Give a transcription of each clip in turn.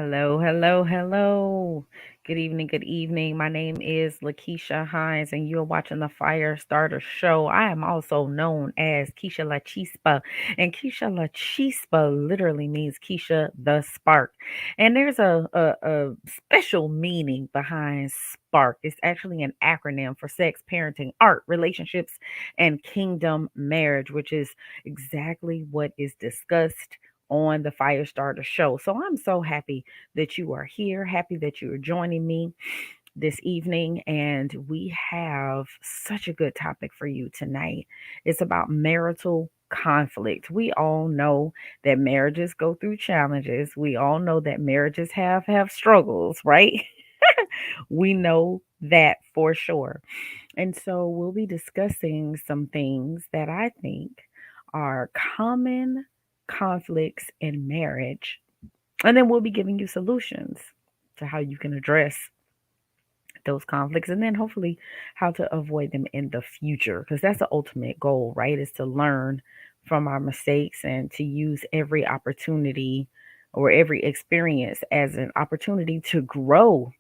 Hello, hello, hello. Good evening, good evening. My name is Lakeisha Hines, and you're watching the Fire Starter Show. I am also known as Keesha La Chispa, and Keesha La Chispa literally means Keisha the Spark. And there's a special meaning behind SPARK. It's actually an acronym for sex, parenting, art, relationships, and kingdom marriage, which is exactly what is discussed on the Firestarter show. So I'm so happy that you are here, happy that you are joining me this evening, and we have such a good topic for you tonight. It's about marital conflict. We all know that marriages go through challenges. We all know that marriages have struggles, right? We know that for sure. And so we'll be discussing some things that I think are common conflicts in marriage. And then we'll be giving you solutions to how you can address those conflicts and then hopefully how to avoid them in the future, because that's the ultimate goal, right? Is to learn from our mistakes and to use every opportunity or every experience as an opportunity to grow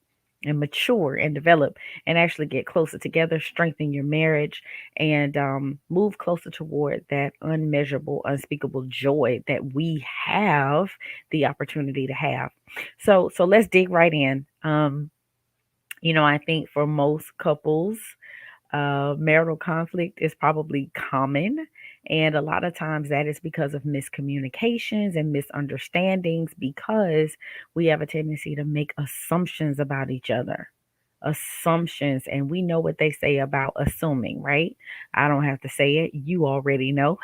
and mature and develop and actually get closer together, strengthen your marriage, and move closer toward that unmeasurable, unspeakable joy that we have the opportunity to have. So let's dig right in. I think for most couples, marital conflict is probably common. And a lot of times that is because of miscommunications and misunderstandings because we have a tendency to make assumptions about each other. Assumptions, and we know what they say about assuming, right? I don't have to say it, you already know.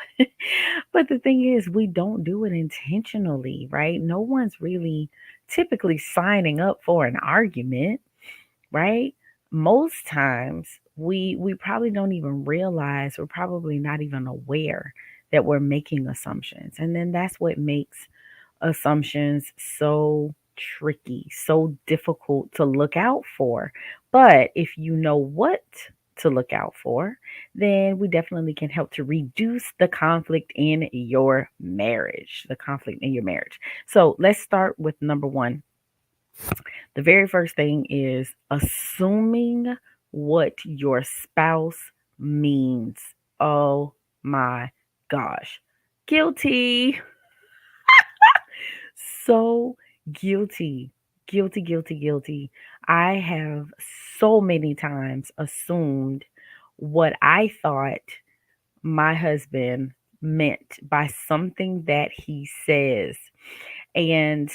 But the thing is, we don't do it intentionally, right? No one's really typically signing up for an argument, right? Most times we probably don't even realize, we're probably not even aware that we're making assumptions. And then that's what makes assumptions so tricky, so difficult to look out for. But if you know what to look out for, then we definitely can help to reduce the conflict in your marriage. The conflict in your marriage. So let's start with number one. The very first thing is assuming what your spouse means. Oh my gosh. Guilty. So guilty. Guilty, guilty, guilty. I have so many times assumed what I thought my husband meant by something that he says. And,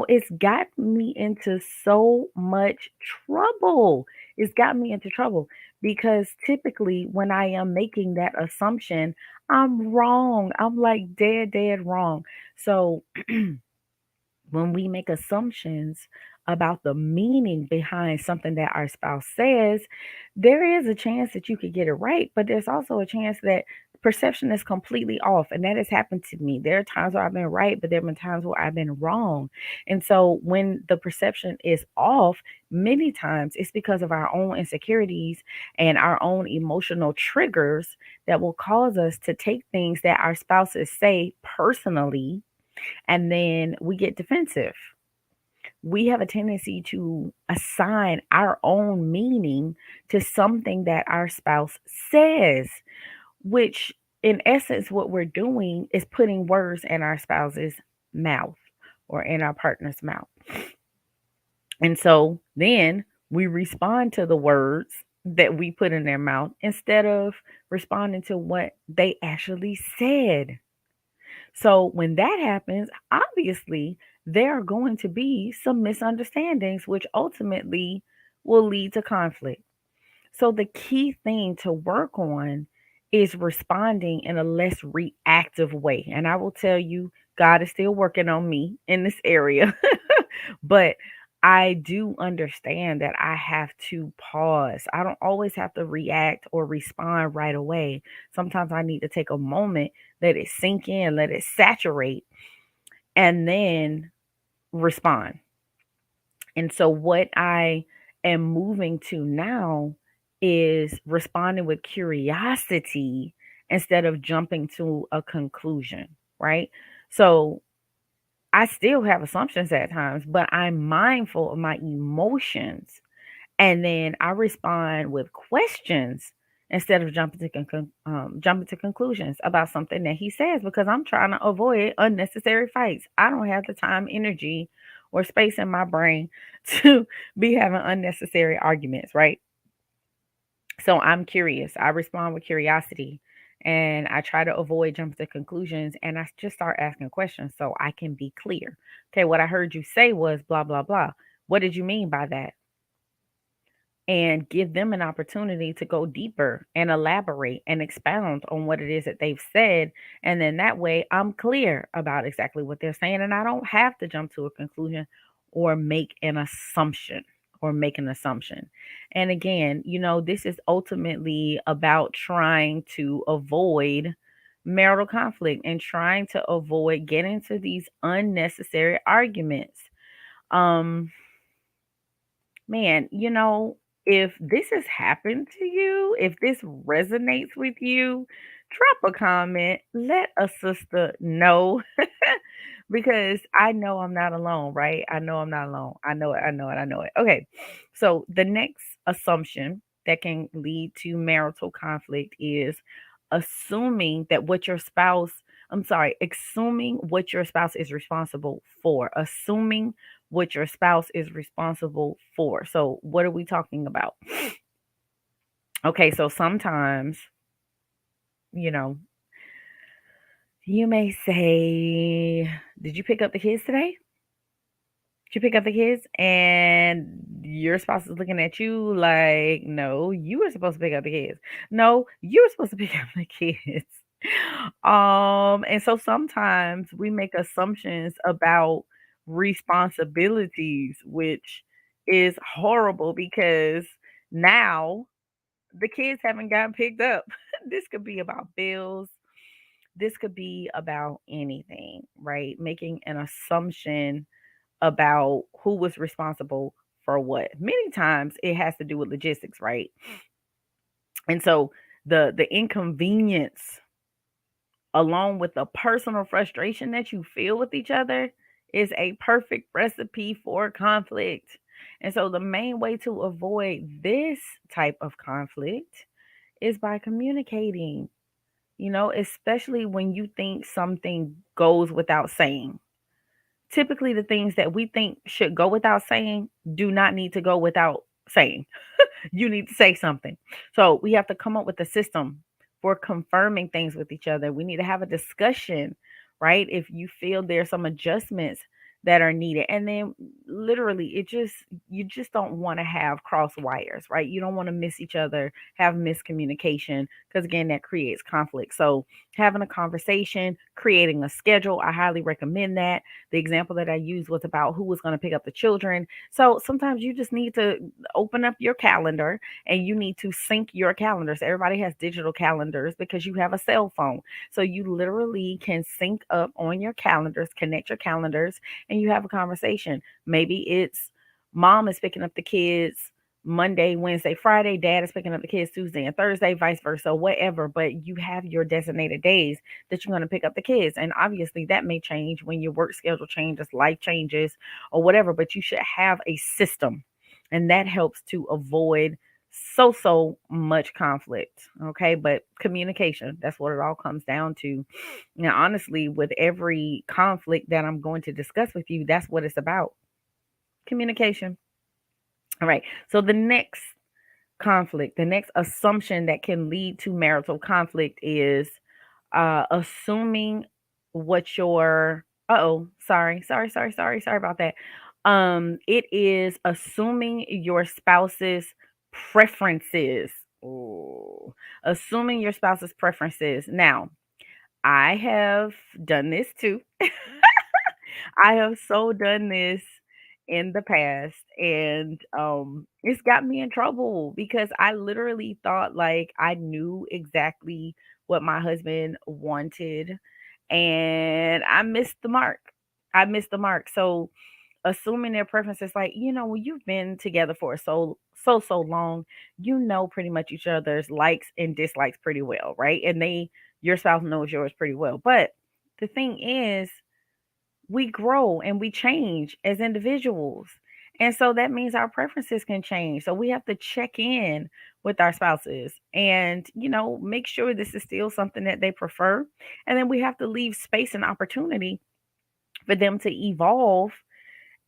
it's got me into so much trouble. It's got me into trouble because typically when I am making that assumption, I'm wrong. I'm like dead, dead wrong. So when we make assumptions about the meaning behind something that our spouse says, there is a chance that you could get it right, but there's also a chance that perception is completely off. And that has happened to me. There are times where I've been right, but there have been times where I've been wrong. And so when the perception is off, many times it's because of our own insecurities and our own emotional triggers that will cause us to take things that our spouses say personally, and then we get defensive. We have a tendency to assign our own meaning to something that our spouse says, which in essence, what we're doing is putting words in our spouse's mouth or in our partner's mouth. And so then we respond to the words that we put in their mouth instead of responding to what they actually said. So when that happens, obviously there are going to be some misunderstandings, which ultimately will lead to conflict. So the key thing to work on is responding in a less reactive way. And I will tell you, God is still working on me in this area. But I do understand that I have to pause. I don't always have to react or respond right away. Sometimes I need to take a moment, let it sink in, let it saturate, and then respond. And so, what I am moving to now is responding with curiosity instead of jumping to a conclusion, right? So, I still have assumptions at times, but I'm mindful of my emotions. And then I respond with questions instead of jumping to conclusions about something that he says, because I'm trying to avoid unnecessary fights. I don't have the time, energy, or space in my brain to be having unnecessary arguments, right? So I'm curious. I respond with curiosity, and I try to avoid jumping to conclusions, and I just start asking questions so I can be clear. Okay, what I heard you say was blah, blah, blah. What did you mean by that? And give them an opportunity to go deeper and elaborate and expound on what it is that they've said. And then that way I'm clear about exactly what they're saying. And I don't have to jump to a conclusion or make an assumption or make an assumption. And again, this is ultimately about trying to avoid marital conflict and trying to avoid getting to these unnecessary arguments. Um, Man, if this has happened to you, if this resonates with you, drop a comment. Let a sister know because I know I'm not alone, right? I know I'm not alone. I know it. I know it. I know it. Okay. So the next assumption that can lead to marital conflict is assuming that what your spouse, I'm sorry, assuming what your spouse is responsible for. Assuming what your spouse is responsible for. So, what are we talking about? Okay, so sometimes, you know, you may say, did you pick up the kids today? Did you pick up the kids? And your spouse is looking at you like, no, you were supposed to pick up the kids. No, you were supposed to pick up the kids. And so sometimes we make assumptions about responsibilities, which is horrible because now the kids haven't gotten picked up. This could be about bills. This could be about anything, right? Making an assumption about who was responsible for what. Many times it has to do with logistics, right? And so the inconvenience along with the personal frustration that you feel with each other is a perfect recipe for conflict. And so the main way to avoid this type of conflict is by communicating, especially when you think something goes without saying. Typically, the things that we think should go without saying do not need to go without saying. You need to say something. So we have to come up with a system for confirming things with each other. We need to have a discussion, right? If you feel there's some adjustments that are needed. And then literally you just don't want to have cross wires, right? You don't want to miss each other, have miscommunication, because again, that creates conflict. So having a conversation, creating a schedule, I highly recommend that. The example that I used was about who was going to pick up the children. So sometimes you just need to open up your calendar and you need to sync your calendars. Everybody has digital calendars because you have a cell phone. So you literally can sync up on your calendars, connect your calendars, and you have a conversation. Maybe it's mom is picking up the kids Monday, Wednesday, Friday, dad is picking up the kids Tuesday and Thursday, vice versa, whatever. But you have your designated days that you're going to pick up the kids. And obviously that may change when your work schedule changes, life changes, or whatever, but you should have a system. And that helps to avoid so much conflict. Okay. But communication, that's what it all comes down to. Now, honestly, with every conflict that I'm going to discuss with you, that's what it's about. Communication. All right. So the next assumption that can lead to marital conflict is assuming what your sorry about that. It is assuming your spouse's preferences. Ooh. Assuming your spouse's preferences. Now, I have done this too. I have so done this in the past, and it's got me in trouble because I literally thought like I knew exactly what my husband wanted, and I missed the mark. I missed the mark. So assuming their preferences, like, when you've been together for so long, pretty much each other's likes and dislikes pretty well, right? And your spouse knows yours pretty well. But the thing is, we grow and we change as individuals. And so that means our preferences can change. So we have to check in with our spouses and, make sure this is still something that they prefer. And then we have to leave space and opportunity for them to evolve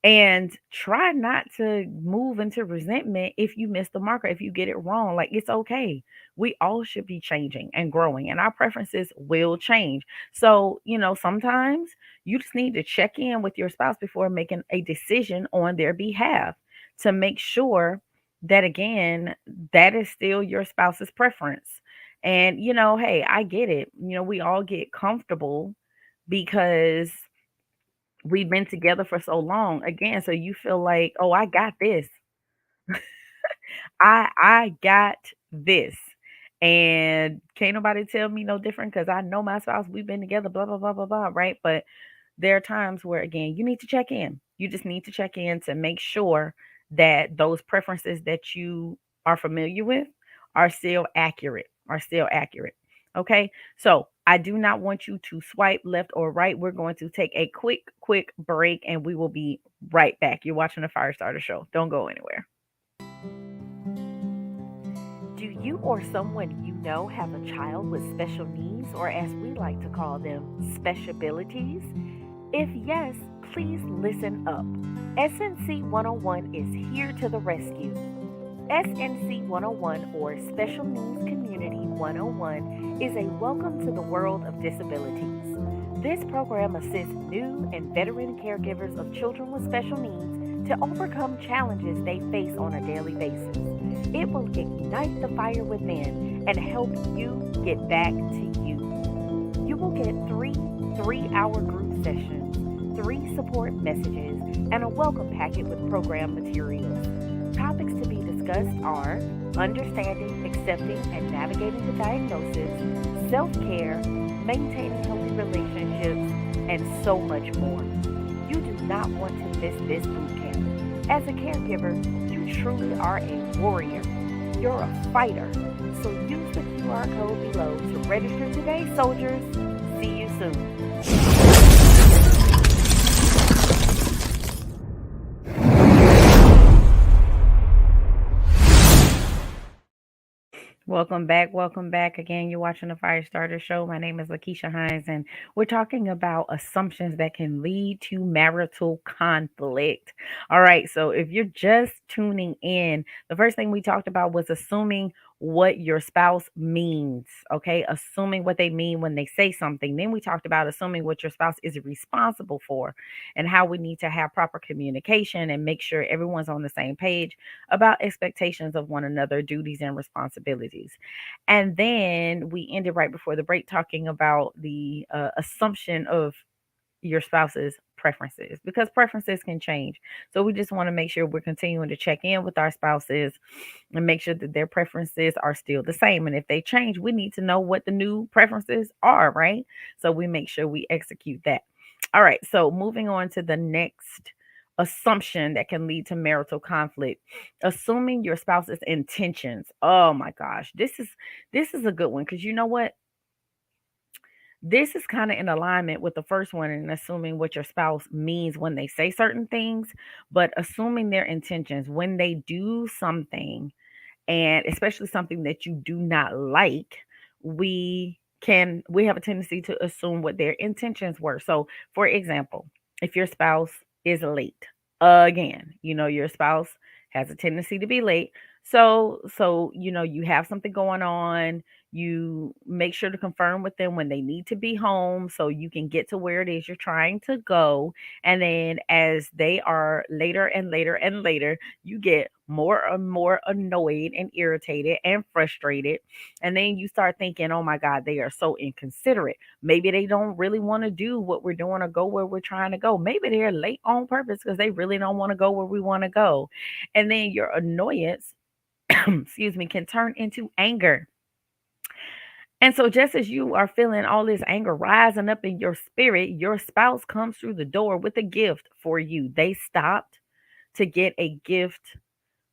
and try not to move into resentment if you miss the marker, if you get it wrong. Like, it's okay. We all should be changing and growing, and our preferences will change. So, sometimes you just need to check in with your spouse before making a decision on their behalf to make sure that, again, that is still your spouse's preference. And, hey, I get it. We all get comfortable because we've been together for so long. Again, so you feel like, "Oh, I got this. I got this." And can't nobody tell me no different because I know my spouse, we've been together, blah, blah, blah, blah, blah, right? But there are times where, again, you need to check in. You just need to check in to make sure that those preferences that you are familiar with are still accurate, Okay. So I do not want you to swipe left or right. We're going to take a quick break and we will be right back. You're watching the Firestarter Show. Don't go anywhere. Do you or someone you know have a child with special needs, or as we like to call them, special abilities? If yes, please listen up. SNC 101 is here to the rescue. SNC 101, or Special Needs Community 101, is a welcome to the world of disabilities. This program assists new and veteran caregivers of children with special needs to overcome challenges they face on a daily basis. It will ignite the fire within and help you get back to you. You will get three-hour group sessions, three support messages, and a welcome packet with program materials. Topics to be discussed are understanding, accepting, and navigating the diagnosis, self care, maintaining healthy relationships, and so much more. You do not want to miss this boot camp. As a caregiver, you truly are a warrior. You're a fighter. So use the QR code below to register today, soldiers. See you soon. Welcome back. Welcome back. Again, you're watching the Firestarter Show. My name is Lakeisha Hines, and we're talking about assumptions that can lead to marital conflict. All right. So, if you're just tuning in, the first thing we talked about was assuming what your spouse means. Okay. Assuming what they mean when they say something. Then we talked about assuming what your spouse is responsible for and how we need to have proper communication and make sure everyone's on the same page about expectations of one another, duties, and responsibilities. And then we ended right before the break talking about the assumption of your spouse's preferences, because preferences can change. So we just want to make sure we're continuing to check in with our spouses and make sure that their preferences are still the same. And if they change, we need to know what the new preferences are, right? So we make sure we execute that. All right. So moving on to the next assumption that can lead to marital conflict, assuming your spouse's intentions. Oh my gosh, this is a good one, because you know what, this is kind of in alignment with the first one, and assuming what your spouse means when they say certain things, but assuming their intentions when they do something, and especially something that you do not like, we have a tendency to assume what their intentions were. So, for example, if your spouse is late, again, your spouse has a tendency to be late. So you have something going on, you make sure to confirm with them when they need to be home so you can get to where it is you're trying to go. And then as they are later and later and later, you get more and more annoyed and irritated and frustrated. And then you start thinking, oh my God, they are so inconsiderate. Maybe they don't really want to do what we're doing or go where we're trying to go. Maybe they're late on purpose because they really don't want to go where we want to go. And then your annoyance, excuse me, can turn into anger. And so, just as you are feeling all this anger rising up in your spirit, your spouse comes through the door with a gift for you. They stopped to get a gift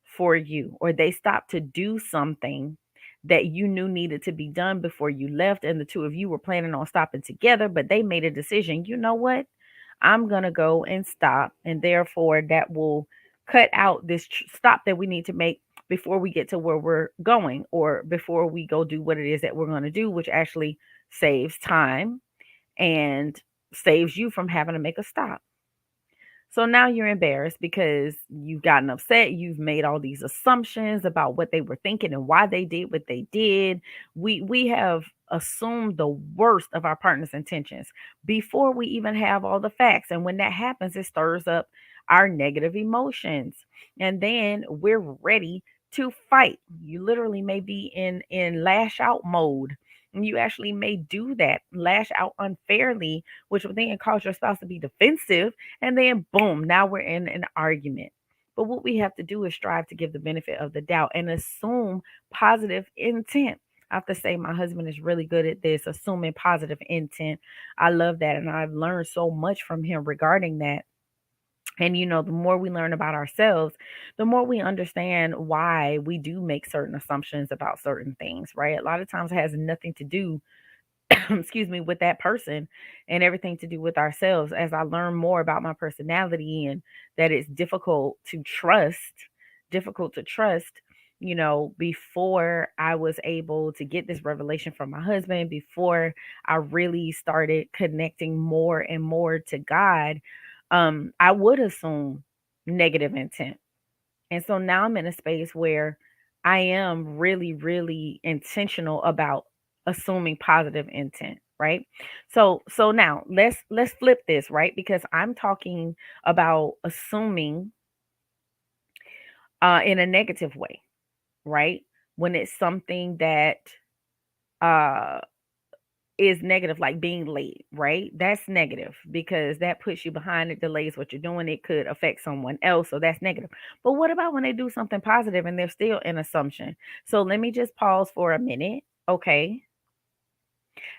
for you, or they stopped to do something that you knew needed to be done before you left. And the two of you were planning on stopping together, but they made a decision. You know what? I'm going to go and stop. And therefore, that will cut out this stop that we need to make before we get to where we're going or before we go do what it is that we're going to do, which actually saves time and saves you from having to make a stop. So now you're embarrassed because you've gotten upset. You've made all these assumptions about what they were thinking and why they did what they did. We have assumed the worst of our partner's intentions before we even have all the facts. And when that happens, it stirs up our negative emotions. And then we're ready to fight. You literally may be in lash out mode. And you actually may do that, lash out unfairly, which will then cause your spouse to be defensive, and then boom, now we're in an argument. But what we have to do is strive to give the benefit of the doubt and assume positive intent. I have to say, my husband is really good at this, assuming positive intent. I love that. And I've learned so much from him regarding that. And, the more we learn about ourselves, the more we understand why we do make certain assumptions about certain things, right? A lot of times it has nothing to do excuse me, with that person and everything to do with ourselves. As I learn more about my personality and that it's difficult to trust, before I was able to get this revelation from my husband, before I really started connecting more and more to God, I would assume negative intent. And so now I'm in a space where I am really, really intentional about assuming positive intent, right? So now let's flip this, right? Because I'm talking about assuming in a negative way, right? When it's something that uh is negative, like being late, right? That's negative because that puts you behind. It delays what you're doing. It could affect someone else. So that's negative. But what about when they do something positive and they're still an assumption? So let me just pause for a minute. Okay.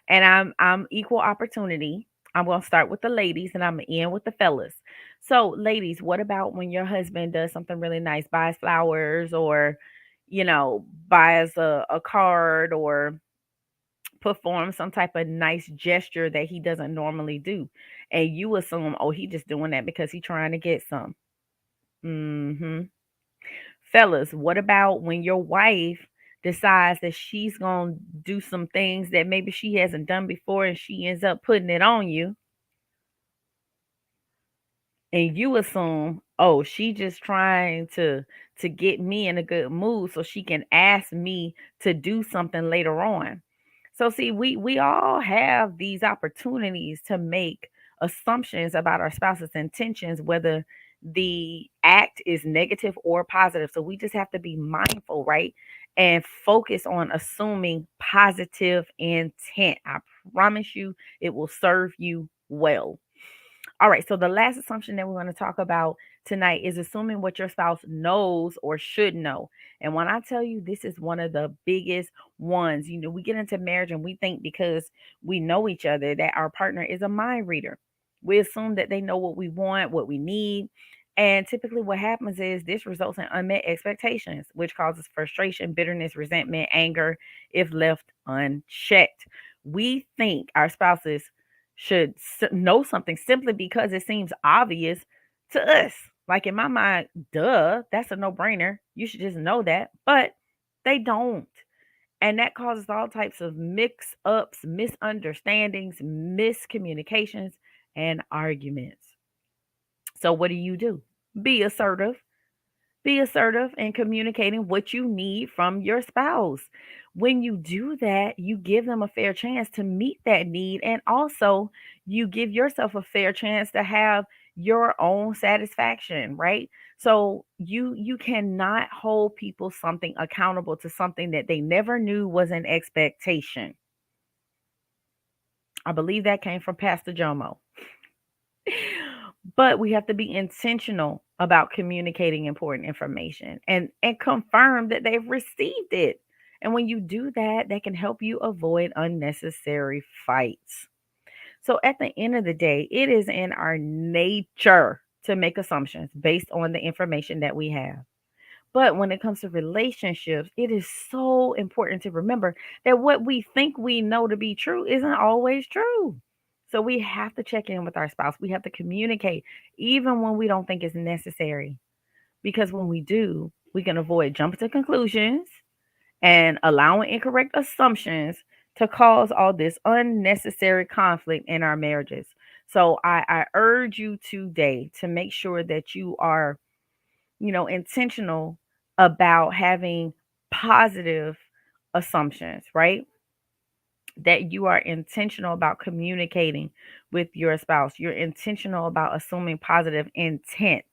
And I'm equal opportunity. I'm gonna start with the ladies and I'm gonna end with the fellas. So, ladies, what about when your husband does something really nice, buys flowers or, buys a card or perform some type of nice gesture that he doesn't normally do, and you assume, oh, he just doing that because he trying to get some. Hmm. Fellas, what about when your wife decides that she's gonna do some things that maybe she hasn't done before and she ends up putting it on you, and you assume, oh, she just trying to get me in a good mood so she can ask me to do something later on. So see, we all have these opportunities to make assumptions about our spouse's intentions, whether the act is negative or positive. So we just have to be mindful, right? And focus on assuming positive intent. I promise you it will serve you well. All right, so the last assumption that we want to talk about tonight is assuming what your spouse knows or should know. And when I tell you this is one of the biggest ones, we get into marriage and we think because we know each other that our partner is a mind reader. We assume that they know what we want, what we need. And typically, what happens is this results in unmet expectations, which causes frustration, bitterness, resentment, anger if left unchecked. We think our spouses should know something simply because it seems obvious to us. Like in my mind, duh, that's a no brainer. You should just know that. But they don't. And that causes all types of mix ups, misunderstandings, miscommunications, and arguments. So, what do? Be assertive. Be assertive in communicating what you need from your spouse. When you do that, you give them a fair chance to meet that need, and also you give yourself a fair chance to have your own satisfaction, right? So you cannot hold people something accountable to something that they never knew was an expectation. I believe that came from Pastor Jomo. But we have to be intentional about communicating important information and confirm that they've received it. And when you do that, that can help you avoid unnecessary fights. So at the end of the day, it is in our nature to make assumptions based on the information that we have. But when it comes to relationships, it is so important to remember that what we think we know to be true isn't always true. So we have to check in with our spouse. We have to communicate, even when we don't think it's necessary. Because when we do, we can avoid jumping to conclusions and allowing incorrect assumptions to cause all this unnecessary conflict in our marriages. So I urge you today to make sure that you are, intentional about having positive assumptions, right? That you are intentional about communicating with your spouse. You're intentional about assuming positive intent,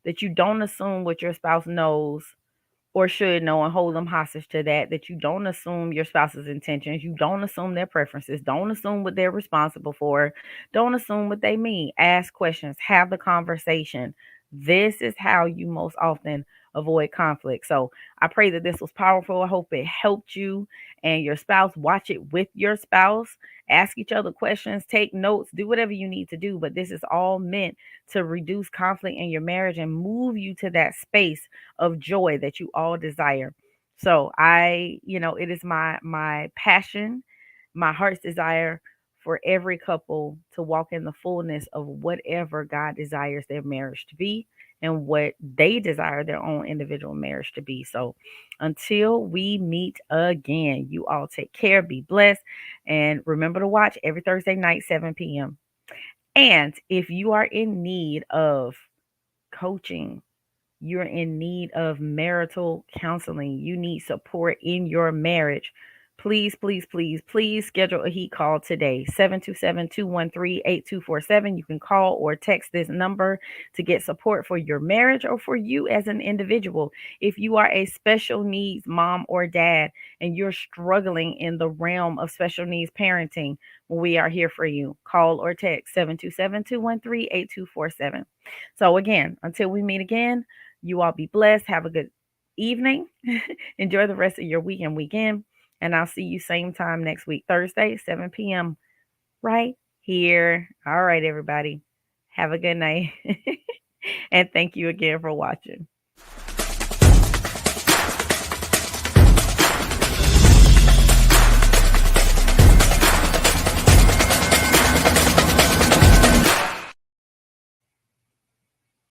that you don't assume what your spouse knows or should know and hold them hostage to that you don't assume your spouse's intentions, you don't assume their preferences, don't assume what they're responsible for, don't assume what they mean. Ask questions, have the conversation. This is how you most often avoid conflict. So I pray that this was powerful. I hope it helped you and your spouse. Watch it with your spouse. Ask each other questions, take notes, do whatever you need to do. But this is all meant to reduce conflict in your marriage and move you to that space of joy that you all desire. So it is my passion, my heart's desire for every couple to walk in the fullness of whatever God desires their marriage to be and what they desire their own individual marriage to be. So until we meet again, you all take care, be blessed, and remember to watch every Thursday night, 7 p.m. And if you are in need of coaching, you're in need of marital counseling, you need support in your marriage, please, please, please, please schedule a heat call today. 727-213-8247. You can call or text this number to get support for your marriage or for you as an individual. If you are a special needs mom or dad and you're struggling in the realm of special needs parenting, we are here for you. Call or text 727-213-8247. So again, until we meet again, you all be blessed. Have a good evening. Enjoy the rest of your week and weekend. And I'll see you same time next week, Thursday, 7 p.m. right here. All right, everybody. Have a good night. And thank you again for watching.